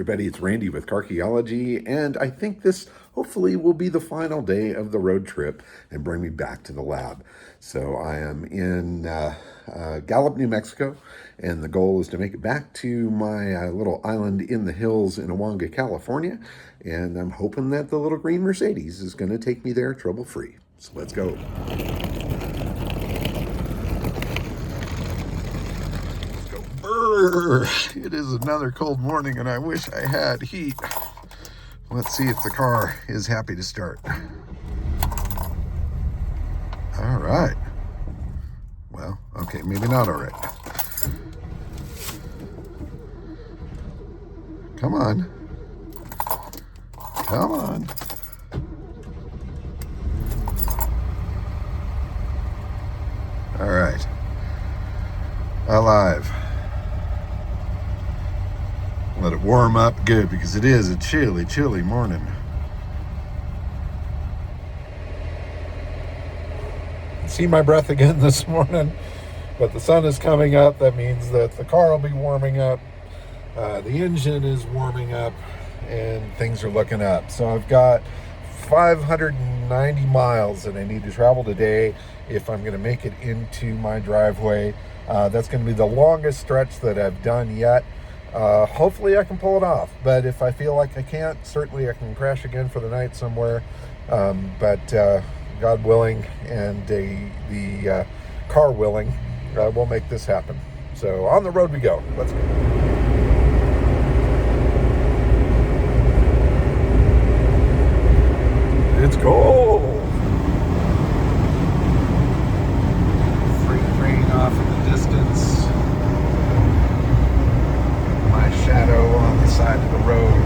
everybody, it's Randy with Carchaeology, and I think this hopefully will be the final day of the road trip and bring me back to the lab. So I am in Gallup, New Mexico, and the goal is to make it back to my little island in the hills in Awanga, California, and I'm hoping that the little green Mercedes is going to take me there trouble-free. So let's go. It is another cold morning and I wish I had heat. Let's see if the car is happy to start. All right. Well, okay, maybe not all right. Come on. Come on. All right. Alive. Let it warm up good because it is a chilly, chilly morning. See my breath again this morning, but the sun is coming up. That means that the car will be warming up. The engine is warming up and things are looking up. So I've got 590 miles that I need to travel today if I'm going to make it into my driveway. That's going to be the longest stretch that I've done yet. Hopefully I can pull it off, but if I feel like I can't, certainly I can crash again for the night somewhere. But God willing and the car willing, we'll make this happen. So on the road we go. Let's go. It's cold. Freight train off in the distance. Shadow on the side of the road.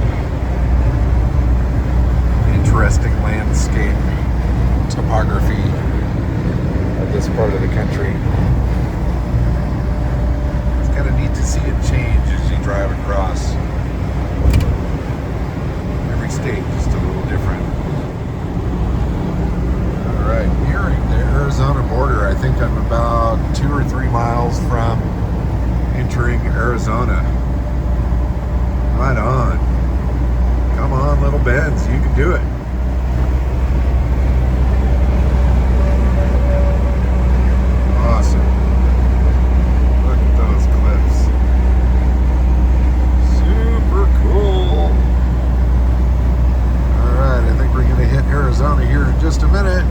Interesting landscape topography of this part of the country. It's kind of neat to see it change as you drive across. Every state just a little different. Alright, nearing the Arizona border. I think I'm about 2 or 3 miles from entering Arizona. Right on. Come on, little Benz. You can do it. Awesome. Look at those cliffs. Super cool. Alright, I think we're going to hit Arizona here in just a minute.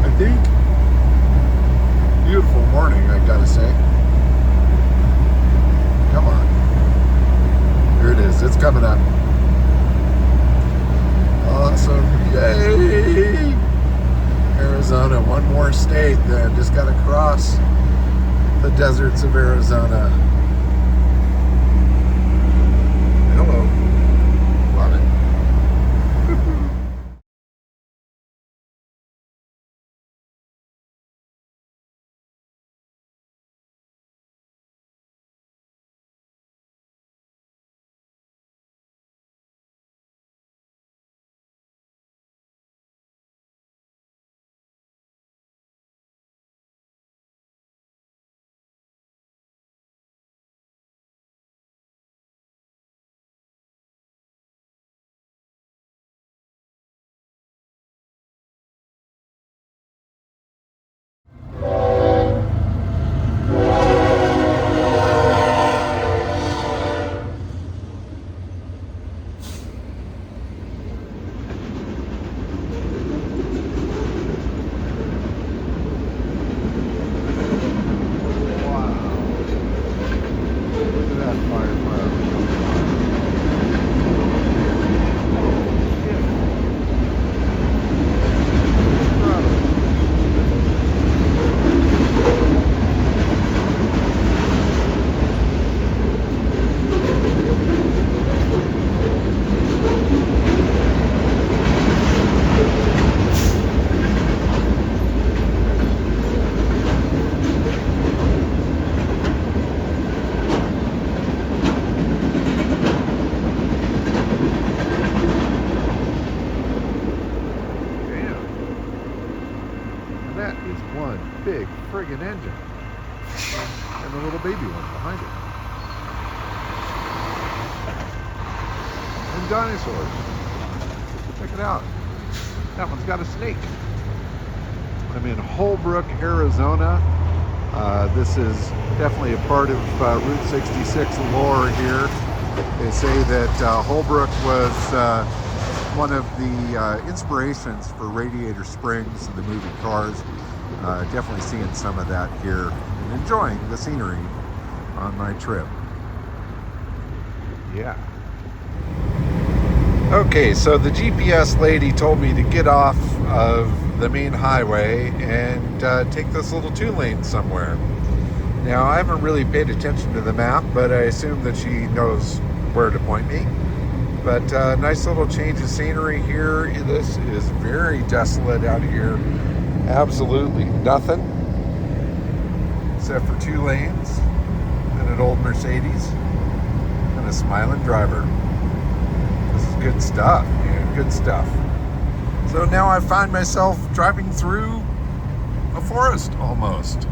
I think. Beautiful morning, I gotta say. Come on. Here it is. It's coming up. Awesome. Yay! Arizona. One more state then. Just got to cross the deserts of Arizona. Hello. Love it. one big friggin' engine. And the little baby one behind it. some dinosaurs. Check it out. That one's got a snake. I'm in Holbrook, Arizona. This is definitely a part of Route 66 lore here. They say that Holbrook was one of the inspirations for Radiator Springs and the movie Cars. Definitely seeing some of that here and enjoying the scenery on my trip. Yeah. Okay, so the GPS lady told me to get off of the main highway and take this little 2-lane somewhere. Now, I haven't really paid attention to the map, but I assume that she knows where to point me. But nice little change of scenery here. This is very desolate out here. Absolutely nothing except for 2 lanes and an old Mercedes and a smiling driver. This is good stuff, man, good stuff. So now I find myself driving through a forest almost.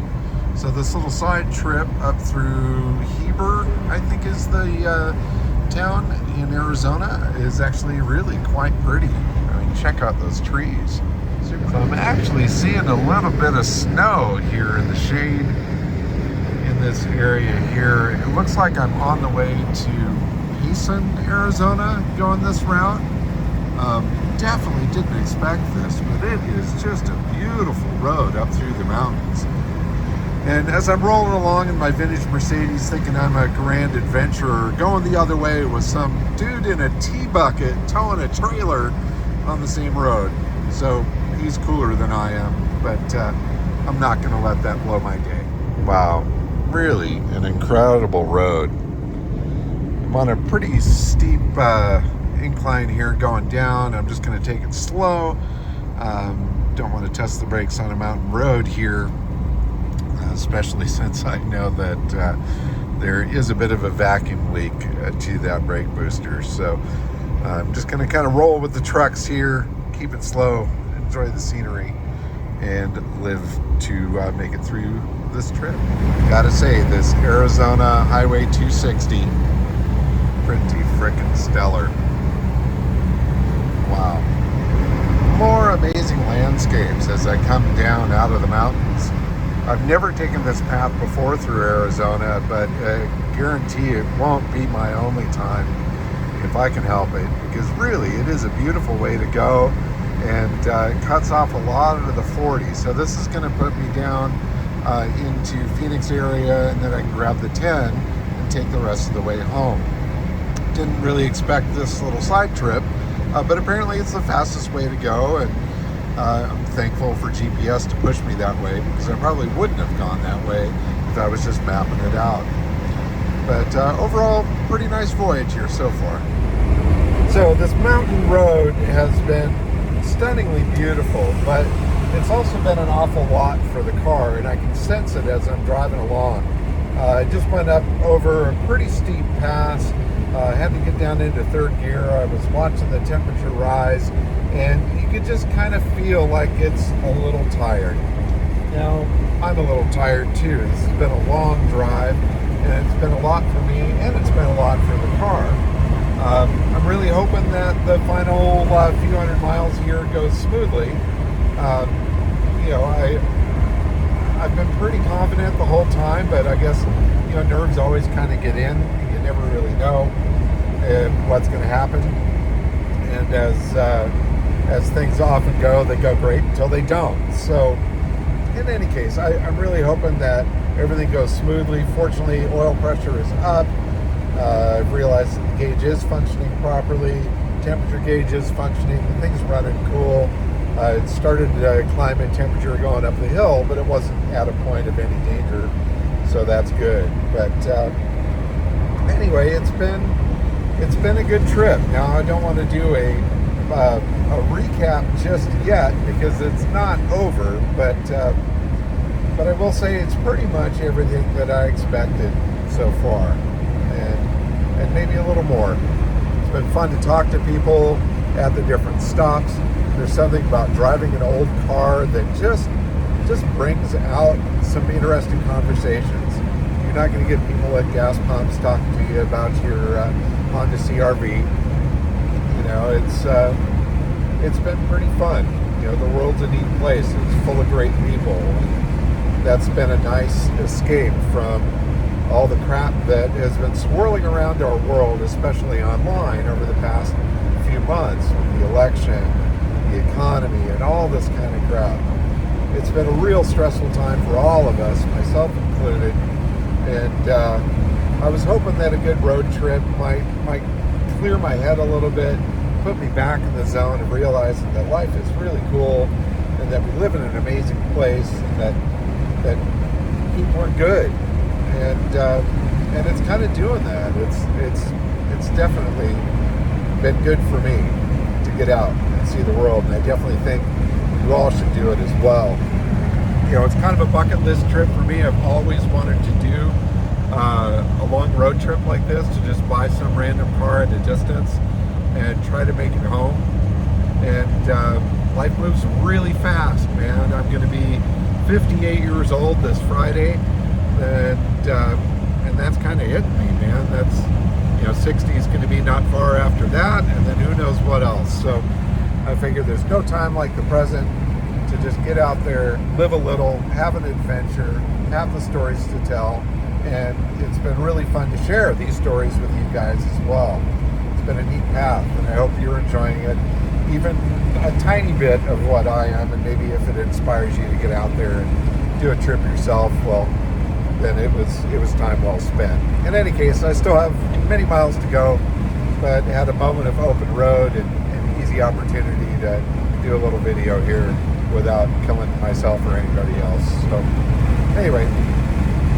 So this little side trip up through Heber, I think is the town in Arizona, is actually really quite pretty. I mean, check out those trees. So I'm actually seeing a little bit of snow here in the shade in this area here. It looks like I'm on the way to Eason, Arizona, going this route. Definitely didn't expect this, but it is just a beautiful road up through the mountains. And as I'm rolling along in my vintage Mercedes thinking I'm a grand adventurer, going the other way was some dude in a T-bucket towing a trailer on the same road. So he's cooler than I am, but I'm not going to let that blow my day. Wow, really an incredible road. I'm on a pretty steep incline here going down. I'm just going to take it slow. Don't want to test the brakes on a mountain road here, especially since I know that there is a bit of a vacuum leak to that brake booster. So I'm just going to kind of roll with the trucks here, keep it slow, enjoy the scenery, and live to make it through this trip. Gotta say, this Arizona Highway 260, pretty frickin' stellar. Wow. More amazing landscapes as I come down out of the mountains. I've never taken this path before through Arizona, but I guarantee it won't be my only time if I can help it, because really it is a beautiful way to go, and it cuts off a lot of the 40. So this is going to put me down into Phoenix area, and then I can grab the 10 and take the rest of the way home. Didn't really expect this little side trip, but apparently it's the fastest way to go, and I'm thankful for GPS to push me that way, because I probably wouldn't have gone that way if I was just mapping it out. But overall, pretty nice voyage here so far. So this mountain road has been stunningly beautiful, but it's also been an awful lot for the car, and I can sense it as I'm driving along. I just went up over a pretty steep pass, had to get down into third gear. I was watching the temperature rise, and you could just kind of feel like it's a little tired. Now, I'm a little tired too. This has been a long drive, and it's been a lot for me, and it's been a lot for the car. I'm really hoping that the final few hundred miles here goes smoothly. I've been pretty confident the whole time, but I guess, nerves always kind of get in. You never really know what's going to happen. And as things often go, they go great until they don't. So in any case, I'm really hoping that everything goes smoothly. Fortunately, oil pressure is up. I've realized that the gauge is functioning properly. Temperature gauge is functioning. The thing's running cool. It started climbing temperature going up the hill, but it wasn't at a point of any danger, so that's good. But anyway, it's been a good trip. Now, I don't want to do a recap just yet because it's not over, but I will say it's pretty much everything that I expected so far, and maybe a little more. It's been fun to talk to people at the different stops. There's something about driving an old car that just brings out some interesting conversations. You're not going to get people at gas pumps talking to you about your Honda CR-V. It's been pretty fun. The world's a neat place. It's full of great people. And that's been a nice escape from all the crap that has been swirling around our world, especially online, over the past few months with the election, the economy, and all this kind of crap. It's been a real stressful time for all of us, myself included. And I was hoping that a good road trip might clear my head a little bit, put me back in the zone of realizing that life is really cool and that we live in an amazing place and that people are good. And it's kind of doing that. It's definitely been good for me to get out and see the world, and I definitely think you all should do it as well. It's kind of a bucket list trip for me. I've always wanted to do a long road trip like this, to just buy some random car at a distance and try to make it home. And life moves really fast, man. I'm going to be 58 years old this Friday, and that's kind of hitting me, man. That's 60 is going to be not far after that, and then who knows what else. So I figure there's no time like the present to just get out there, live a little, have an adventure, have the stories to tell, and it's been really fun to share these stories with you guys as well. It's been a neat path, and I hope you're enjoying it, even a tiny bit of what I am, and maybe if it inspires you to get out there and do a trip yourself, well, then it was time well spent. In any case, I still have many miles to go, but had a moment of open road and an easy opportunity to do a little video here without killing myself or anybody else. So anyway,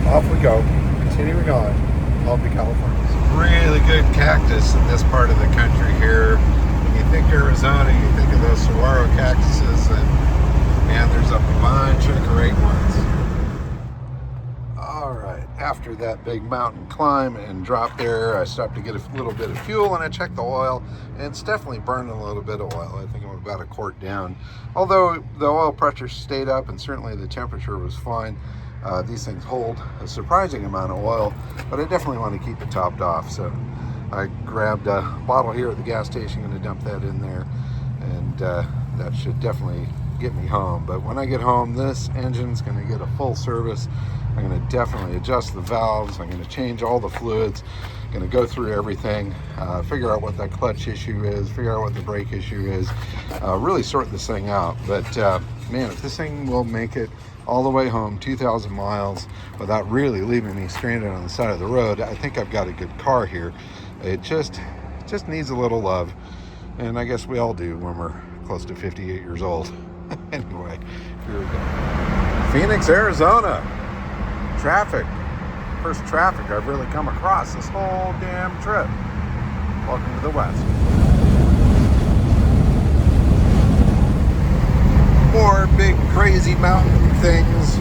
off we go, continuing on home to California. Some really good cactus in this part of the country here. When you think Arizona, you think of those saguaro cactuses, and man, there's a bunch of great ones. All right, after that big mountain climb and drop there, I stopped to get a little bit of fuel, and I checked the oil, and it's definitely burning a little bit of oil. I think I'm about a quart down. Although the oil pressure stayed up and certainly the temperature was fine, these things hold a surprising amount of oil, but I definitely want to keep it topped off. So I grabbed a bottle here at the gas station, going to dump that in there, and that should definitely get me home. But when I get home, this engine's going to get a full service. I'm going to definitely adjust the valves. I'm going to change all the fluids. I'm going to go through everything, figure out what that clutch issue is, figure out what the brake issue is, really sort this thing out. But man, if this thing will make it all the way home, 2,000 miles, without really leaving me stranded on the side of the road, I think I've got a good car here. It just needs a little love, and I guess we all do when we're close to 58 years old. Anyway, here we go. Phoenix, Arizona. Traffic. First traffic I've really come across this whole damn trip. Welcome to the West. More big crazy mountain things.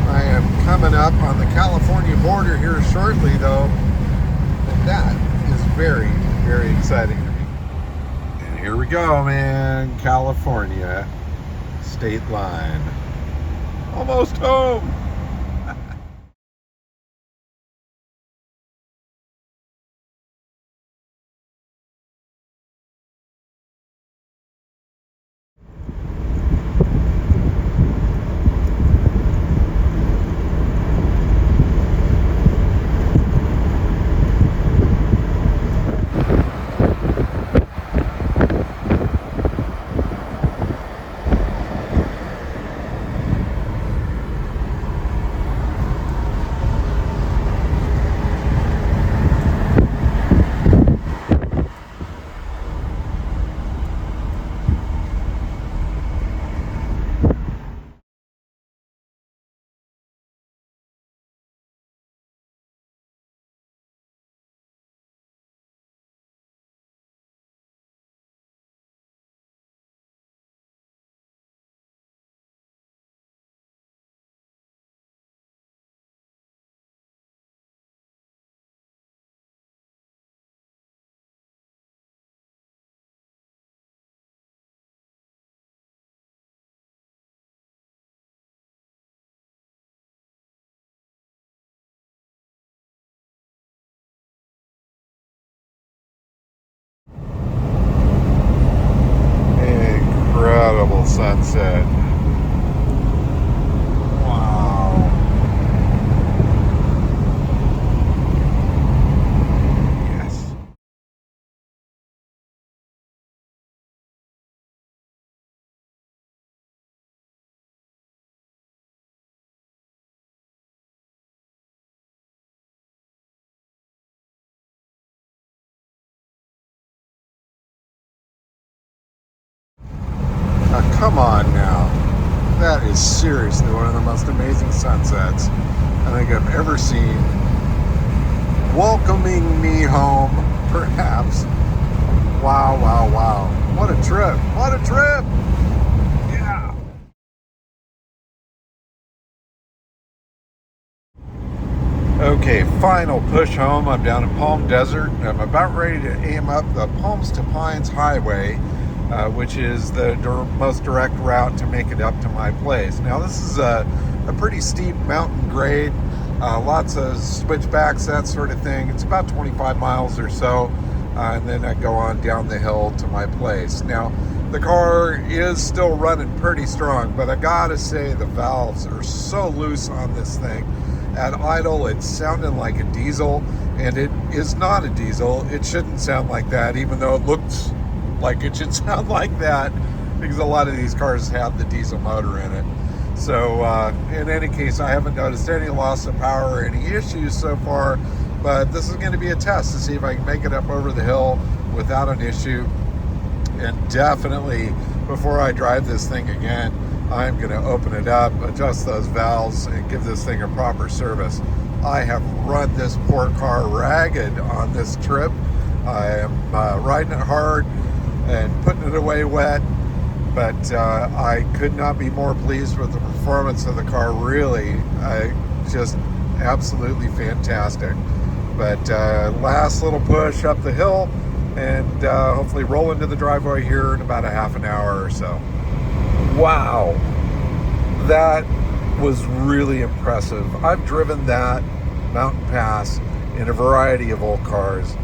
I am coming up on the California border here shortly, though, and that is very, very exciting to me. And here we go, man. California state line. Almost home. sunset. Wow. Yes. Come on now. That is seriously one of the most amazing sunsets I think I've ever seen. Welcoming me home, perhaps. Wow, wow, wow. What a trip. What a trip. Yeah. Okay, final push home. I'm down in Palm Desert. I'm about ready to aim up the Palms to Pines Highway, which is the most direct route to make it up to my place. Now, this is a pretty steep mountain grade, lots of switchbacks, that sort of thing. It's about 25 miles or so, and then I go on down the hill to my place. Now, the car is still running pretty strong, but I gotta say the valves are so loose on this thing. At idle, it's sounding like a diesel, and it is not a diesel. It shouldn't sound like that, even though it looks like it should sound like that, because a lot of these cars have the diesel motor in it. So in any case, I haven't noticed any loss of power or any issues so far, but this is going to be a test to see if I can make it up over the hill without an issue. And definitely, before I drive this thing again, I'm going to open it up, adjust those valves, and give this thing a proper service. I have run this poor car ragged on this trip. I am riding it hard and putting it away wet, but I could not be more pleased with the performance of the car. Really, just absolutely fantastic. But last little push up the hill, and hopefully roll into the driveway here in about a half an hour or so. Wow, that was really impressive. I've driven that mountain pass in a variety of old cars,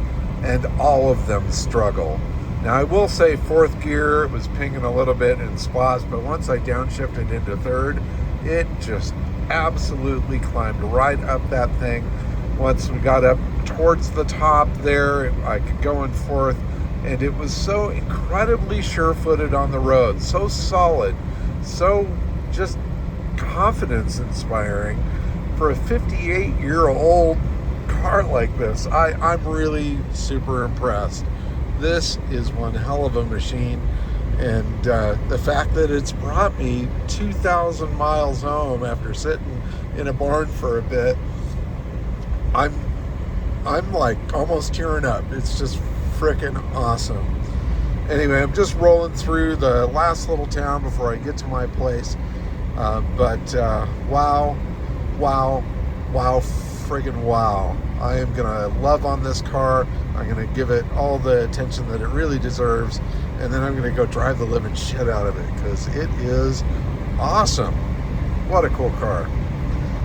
and all of them struggle. Now, I will say fourth gear, it was pinging a little bit in spots, but once I downshifted into third, it just absolutely climbed right up that thing. Once we got up towards the top there, I could go in fourth, and it was so incredibly sure-footed on the road, so solid, so just confidence-inspiring for a 58-year-old car like this. I'm really super impressed. This is one hell of a machine, and the fact that it's brought me 2,000 miles home after sitting in a barn for a bit, I'm like almost tearing up. It's just freaking awesome. Anyway, I'm just rolling through the last little town before I get to my place. But wow, friggin' wow. I am gonna love on this car. I'm gonna give it all the attention that it really deserves, and then I'm gonna go drive the living shit out of it, because it is awesome. What a cool car.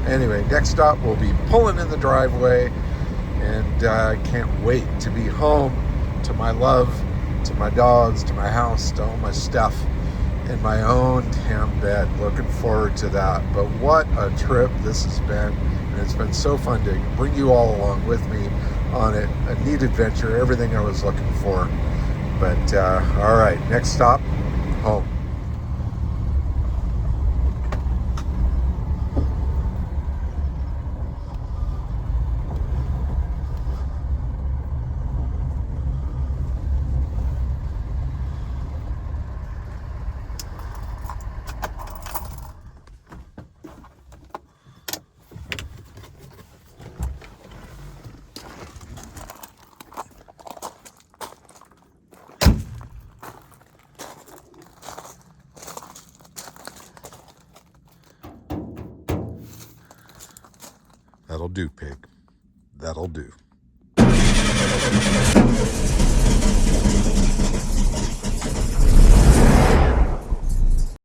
Anyway, next stop, we'll be pulling in the driveway, and I can't wait to be home to my love, to my dogs, to my house, to all my stuff in my own damn bed. Looking forward to that. But what a trip this has been, and it's been so fun to bring you all along with me on it. A neat adventure, everything I was looking for. But all right, next stop, home. That'll do, pig. That'll do.